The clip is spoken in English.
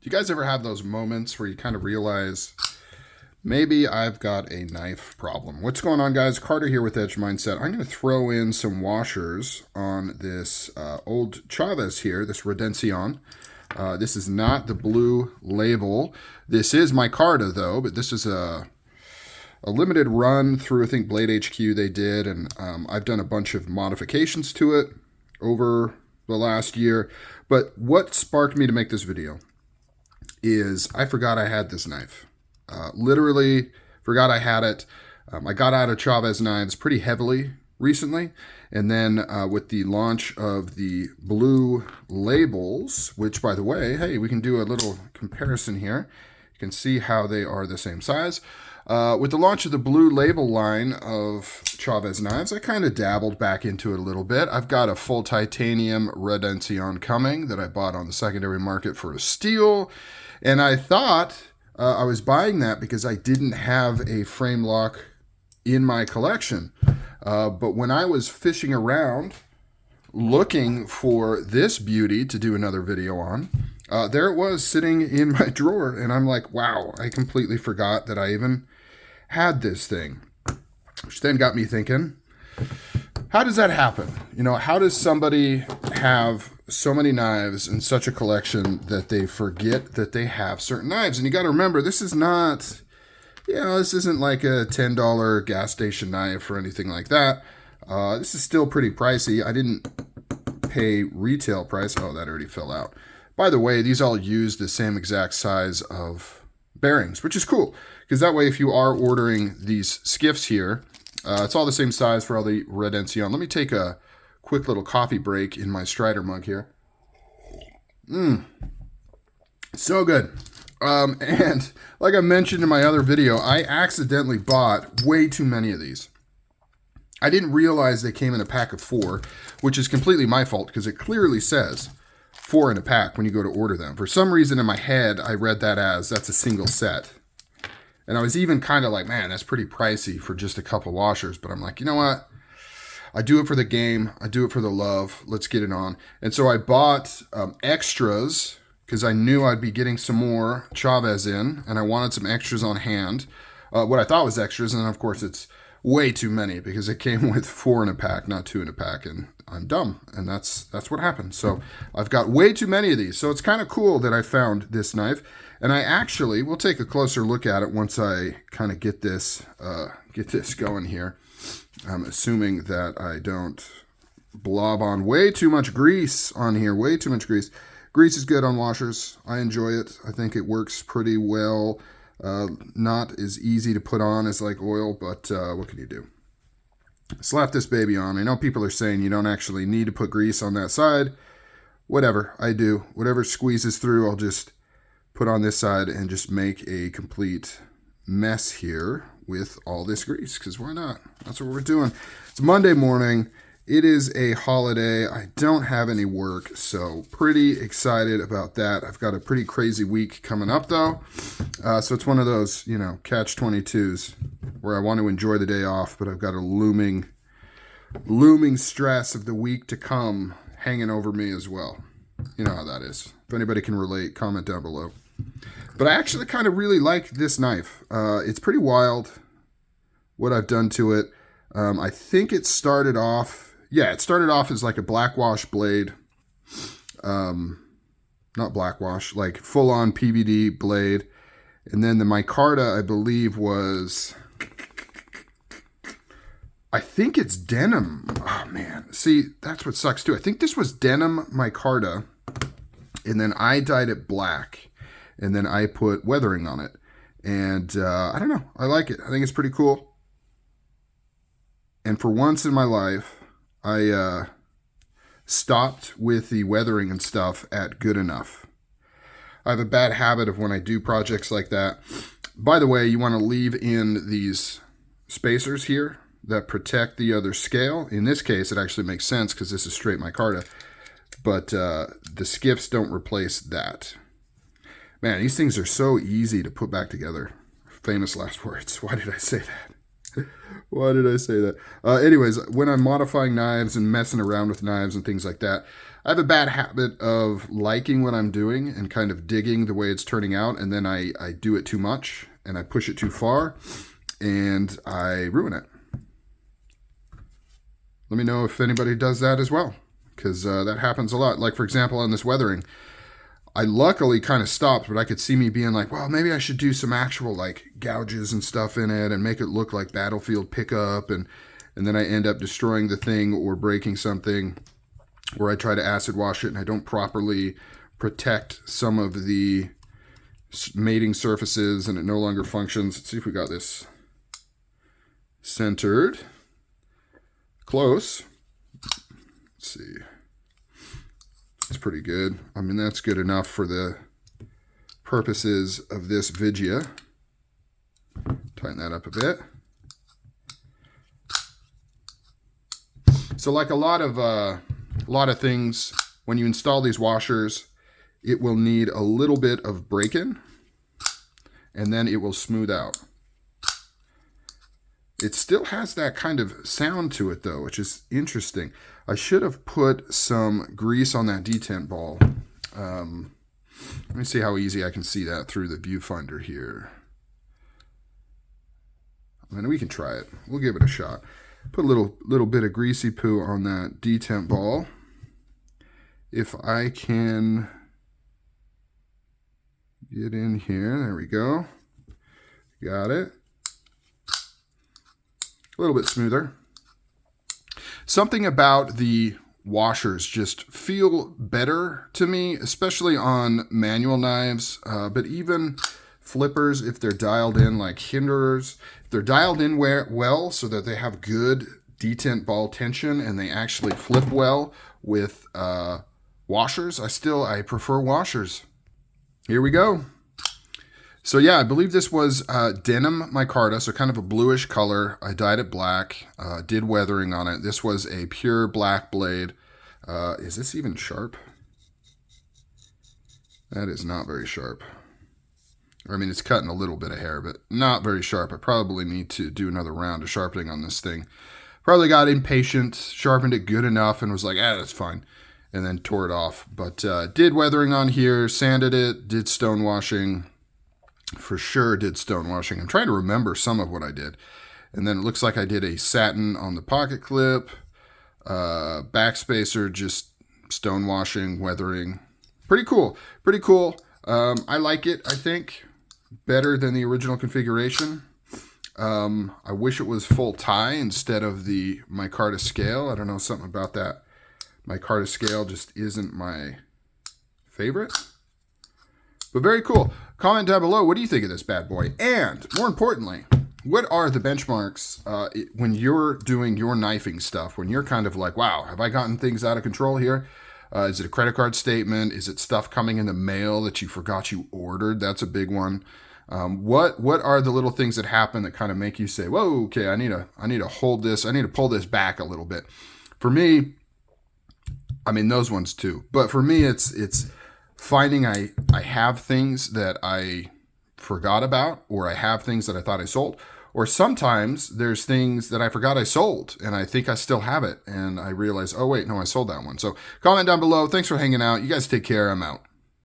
Do you guys ever have those moments where you kind of realize maybe I've got a knife problem? What's going on, guys? Carter here with Edge Mindset. I'm going to throw in some washers on this old Chavez here, this Redencion. This is not the blue label. This is micarta, though, but this is a limited run through, I think, Blade HQ they did, and I've done a bunch of modifications to it over the last year. But what sparked me to make this video is I forgot I had this knife. Literally forgot I had it. I got out of Chavez knives pretty heavily recently. And then with the launch of the blue labels, which, by the way, hey, we can do a little comparison here. You can see how they are the same size. With the launch of the blue label line of Chavez knives, I kind of dabbled back into it a little bit. I've got a full titanium Redencion coming that I bought on the secondary market for a steal. And I thought I was buying that because I didn't have a frame lock in my collection. But when I was fishing around looking for this beauty to do another video on, there it was sitting in my drawer. And I'm like, wow, I completely forgot that I even had this thing. Which then got me thinking, how does that happen? You know, how does somebody have so many knives in such a collection that they forget that they have certain knives? And you got to remember, this is not, this isn't like a $10 gas station knife or anything like that. This is still pretty pricey. I didn't pay retail price. Oh, that already fell out. By the way, these all use the same exact size of bearings, which is cool, because that way, if you are ordering these skiffs here, it's all the same size for all the Redencion. Let me take a quick little coffee break in my Strider mug here. So good. And like I mentioned in my other video, I accidentally bought way too many of these. I didn't realize they came in a pack of 4, which is completely my fault because it clearly says 4 in a pack when you go to order them. For some reason in my head, I read that as that's a single set. And I was even kind of like, man, that's pretty pricey for just a couple washers. But I'm like, you know what? I do it for the game. I do it for the love. Let's get it on. And so I bought extras because I knew I'd be getting some more Chavez in. And I wanted some extras on hand. What I thought was extras. And then, of course, it's way too many because it came with 4 in a pack, not 2 in a pack. And I'm dumb. And that's what happened. So I've got way too many of these. So it's kind of cool that I found this knife. And I actually, we'll take a closer look at it once I kind of get this going here. I'm assuming that I don't blob on way too much grease on here, way too much grease. Grease is good on washers. I enjoy it. I think it works pretty well. Not as easy to put on as like oil, but what can you do? Slap this baby on. I know people are saying you don't actually need to put grease on that side. Whatever, I do. Whatever squeezes through, I'll just put on this side and just make a complete mess here with all this grease, because why not? That's what we're doing. It's Monday morning. It is a holiday. I don't have any work, so pretty excited about that. I've got a pretty crazy week coming up, though. So it's one of those, catch-22s where I want to enjoy the day off, but I've got a looming stress of the week to come hanging over me as well. You know how that is. If anybody can relate, comment down below. But I actually kind of really like this knife. It's pretty wild what I've done to it. I think it started off as like a blackwash blade. Not blackwash, like full-on PVD blade. And then the micarta, I believe, was, I think it's denim. Oh, man. See, that's what sucks, too. I think this was denim micarta, and then I dyed it black. And then I put weathering on it. And I don't know. I like it. I think it's pretty cool. And for once in my life, I stopped with the weathering and stuff at good enough. I have a bad habit of when I do projects like that. By the way, you want to leave in these spacers here that protect the other scale. In this case, it actually makes sense because this is straight micarta. But the skiffs don't replace that. Man, these things are so easy to put back together. Famous last words. Why did I say that? Why did I say that? Anyways, when I'm modifying knives and messing around with knives and things like that, I have a bad habit of liking what I'm doing and kind of digging the way it's turning out, and then I do it too much and I push it too far and I ruin it. Let me know if anybody does that as well, because that happens a lot. Like, for example, on this weathering, I luckily kind of stopped, but I could see me being like, well, maybe I should do some actual like gouges and stuff in it and make it look like Battlefield Pickup. And then I end up destroying the thing or breaking something, where I try to acid wash it and I don't properly protect some of the mating surfaces and it no longer functions. Let's see if we got this centered. Close. Let's see. It's pretty good. I mean, that's good enough for the purposes of this video. Tighten that up a bit. So like a lot of things, when you install these washers, it will need a little bit of break-in and then it will smooth out. It still has that kind of sound to it though, which is interesting. I should have put some grease on that detent ball. Let me see how easy I can see that through the viewfinder here. I mean, we can try it. We'll give it a shot. Put a little bit of greasy poo on that detent ball. If I can get in here, there we go. Got it. A little bit smoother. Something about the washers just feel better to me, especially on manual knives, but even flippers, if they're dialed in like Hinderers, if they're dialed in well so that they have good detent ball tension and they actually flip well with washers, I prefer washers. Here we go. So yeah, I believe this was denim micarta, so kind of a bluish color. I dyed it black, did weathering on it. This was a pure black blade. Is this even sharp? That is not very sharp. I mean, it's cutting a little bit of hair, but not very sharp. I probably need to do another round of sharpening on this thing. Probably got impatient, sharpened it good enough, and was like, that's fine. And then tore it off. But did weathering on here, sanded it, did stone washing. For sure did stone washing. I'm trying to remember some of what I did. And then it looks like I did a satin on the pocket clip, backspacer, just stone washing, weathering. Pretty cool. Pretty cool. I like it, I think, better than the original configuration. I wish it was full tie instead of the micarta scale. I don't know, something about that micarta scale just isn't my favorite. But very cool. Comment down below, what do you think of this bad boy? And more importantly, what are the benchmarks when you're doing your knifing stuff? When you're kind of like, wow, have I gotten things out of control here? Is it a credit card statement? Is it stuff coming in the mail that you forgot you ordered? That's a big one. What are the little things that happen that kind of make you say, whoa, okay, I need to hold this. I need to pull this back a little bit. For me, I mean, those ones too. But for me, it's finding I have things that I forgot about, or I have things that I thought I sold, or sometimes there's things that I forgot I sold and I think I still have it and I realize, oh wait, no, I sold that one. So comment down below. Thanks for hanging out. You guys take care. I'm out.